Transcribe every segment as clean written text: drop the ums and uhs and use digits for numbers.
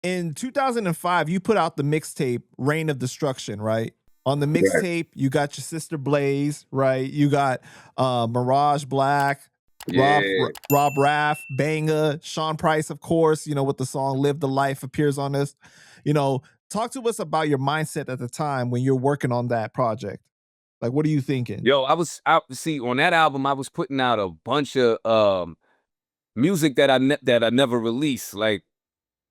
In 2005, you put out the mixtape Reign of Destruction, right? On the Right. mixtape, you got your sister Blaze, right? You got Mirage Black, Yeah. Rob Raff, Banga, Sean Price, of course, you know, with the song Live the Life appears on this. You know, talk to us about your mindset at the time when you're working on that project. Like, what are you thinking? Yo, see on that album, I was putting out a bunch of music that I never released. Like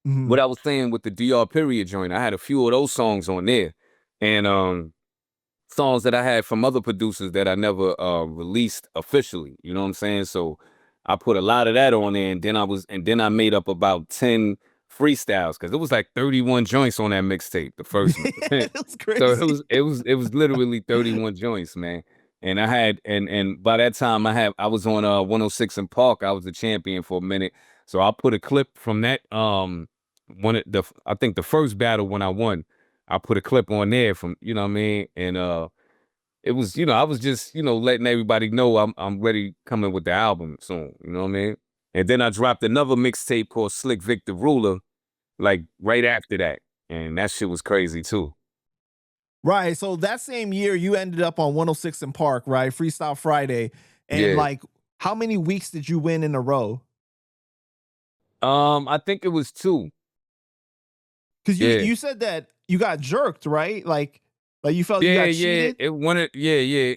what I was saying with the DR period joint, I had a few of those songs on there. And songs that I had from other producers that I never released officially. You know what I'm saying? So I put a lot of that on there, and then I made up about 10 freestyles because it was like 31 joints on that mixtape, the first one. That's So crazy. it was literally 31 joints, man. And I had and by that time I was on 106 in Park. I was the champion for a minute. So I put a clip from that I think the first battle when I won. I put a clip on there from, you know what I mean? And it was, I was just, letting everybody know I'm ready coming with the album soon, you know what I mean? And then I dropped another mixtape called Slick Vic the Ruler, like right after that. And that shit was crazy too. Right. So that same year, you ended up on 106 in Park, right? Freestyle Friday. And Yeah. like, how many weeks did you win in a row? I think it was 2. Because you said that you got jerked, right? Like you felt you got cheated? Yeah.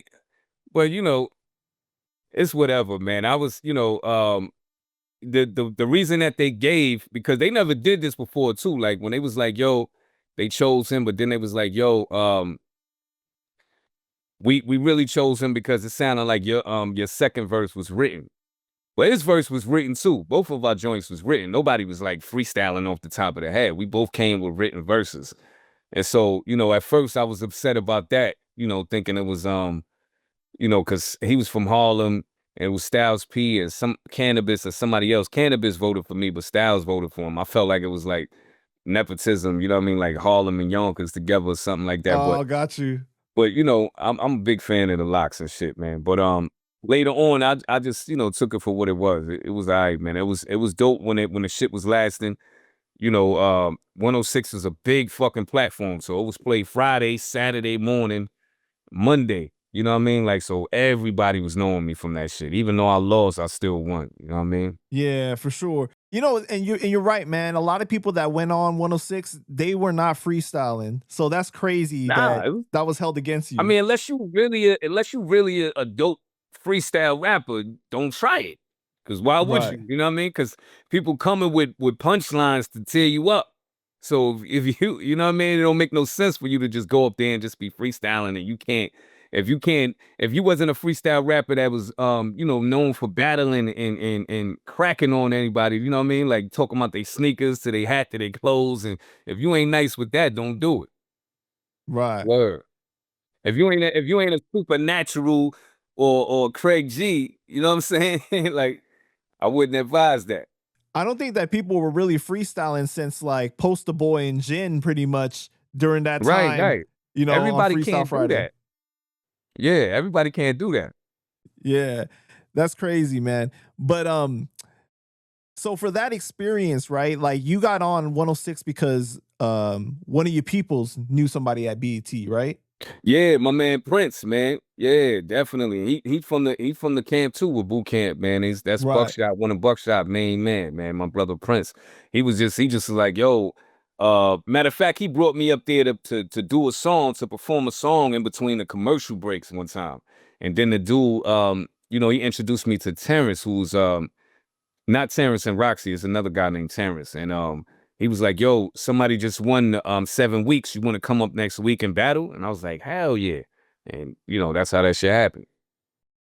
Well, it's whatever, man. I was, the reason that they gave, because they never did this before too. Like when they was like, yo, they chose him, but then they was like, yo, we really chose him because it sounded like your second verse was written. But his verse was written too. Both of our joints was written. Nobody was like freestyling off the top of the head. We both came with written verses. And so, at first I was upset about that, thinking it was because he was from Harlem and it was Styles P and some Cannabis or somebody else. Cannabis voted for me, but Styles voted for him. I felt like it was like nepotism, you know what I mean? Like Harlem and Yonkers together or something like that. Oh, got you. But I'm a big fan of the locks and shit, man. But later on, I just took it for what it was. It was all right, man. It was dope when the shit was lasting. 106 is a big fucking platform, so it was played Friday, Saturday morning, Monday. You know what I mean? Like, so everybody was knowing me from that shit. Even though I lost, I still won. You know what I mean? Yeah, for sure. And you're right, man. A lot of people that went on 106, they were not freestyling. So that's crazy Nah, that was held against you. I mean, unless you really a dope freestyle rapper, don't try it. Cause why would Right. you? You know what I mean? Cause people coming with punchlines to tear you up. So if you know what I mean, it don't make no sense for you to just go up there and just be freestyling, and if you wasn't a freestyle rapper that was known for battling and cracking on anybody, you know what I mean? Like talking about their sneakers to their hat to their clothes, and if you ain't nice with that, don't do it. Right. Word. If you ain't a supernatural or Craig G, you know what I'm saying? Like, I wouldn't advise that. I don't think that people were really freestyling since like Poster Boy and Jin pretty much during that time, Right. on Everybody Freestyle can't do Friday. that. Yeah, everybody can't do that. Yeah. That's crazy, man. But so for that experience, right? Like you got on 106 because one of your peoples knew somebody at BET, right? Yeah, my man Prince, man. Yeah, definitely. He from the camp too with boot camp, man. That's Right. Buckshot, one of Buckshot main man, my brother Prince. He just like, yo, matter of fact, he brought me up there to do a song, to perform a song in between the commercial breaks one time. And then the dude, he introduced me to Terrence, who's not Terrence and Roxy, it's another guy named Terrence. And he was like, yo, somebody just won 7 weeks. You want to come up next week and battle? And I was like, hell yeah. And that's how that shit happened.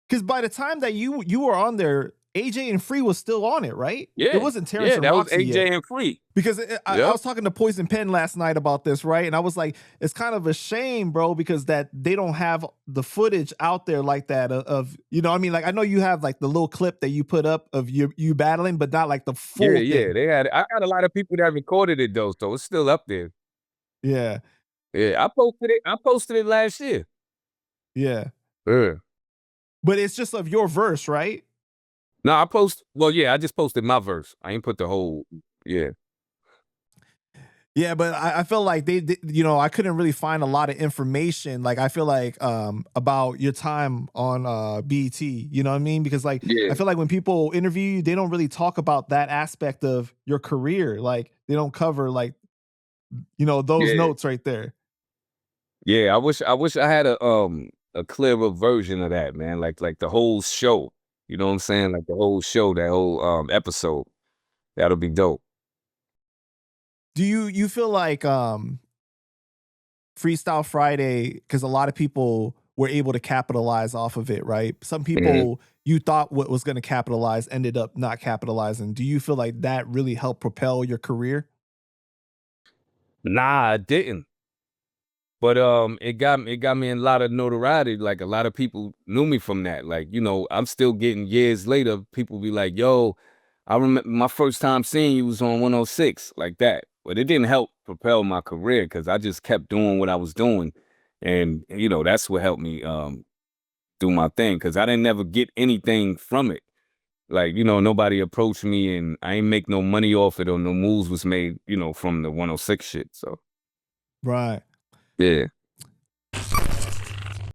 Because by the time that you were on there, AJ and Free was still on it, right? Yeah. It wasn't Terrence and that Roxy was AJ yet. and Free. Because I was talking to Poison Pen last night about this, right? And I was like, it's kind of a shame, bro, because that they don't have the footage out there like that of you know what I mean? Like, I know you have like the little clip that you put up of you battling, but not like the full thing. Yeah, they had. I got a lot of people that recorded it though, so it's still up there. Yeah. Yeah, I posted it. I posted it last year. Yeah. Yeah. But it's just of your verse, right? No, I post. Well, yeah, I just posted my verse. I ain't put the whole. Yeah, Yeah, but I feel like you know, I couldn't really find a lot of information. Like I feel like about your time on BET, you know what I mean? Because like I yeah, feel like when people interview you, they don't really talk about that aspect of your career. Like they don't cover like, you know, those yeah, notes right there. yeah. I wish I had a clearer version of that, man. Like the whole show. You know what I'm saying? Like the whole show, that whole episode. That'll be dope. Do you feel like Freestyle Friday, because a lot of people were able to capitalize off of it, right? Some Mhm. people you thought what was going to capitalize ended up not capitalizing. Do you feel like that really helped propel your career? Nah, I didn't. But it got me a lot of notoriety. Like a lot of people knew me from that. Like, I'm still getting years later, people be like, yo, I remember my first time seeing you was on 106, like that. But it didn't help propel my career because I just kept doing what I was doing. And, that's what helped me do my thing. Cause I didn't never get anything from it. Like, nobody approached me and I ain't make no money off it or no moves was made, from the 106 shit. So Right. yeah.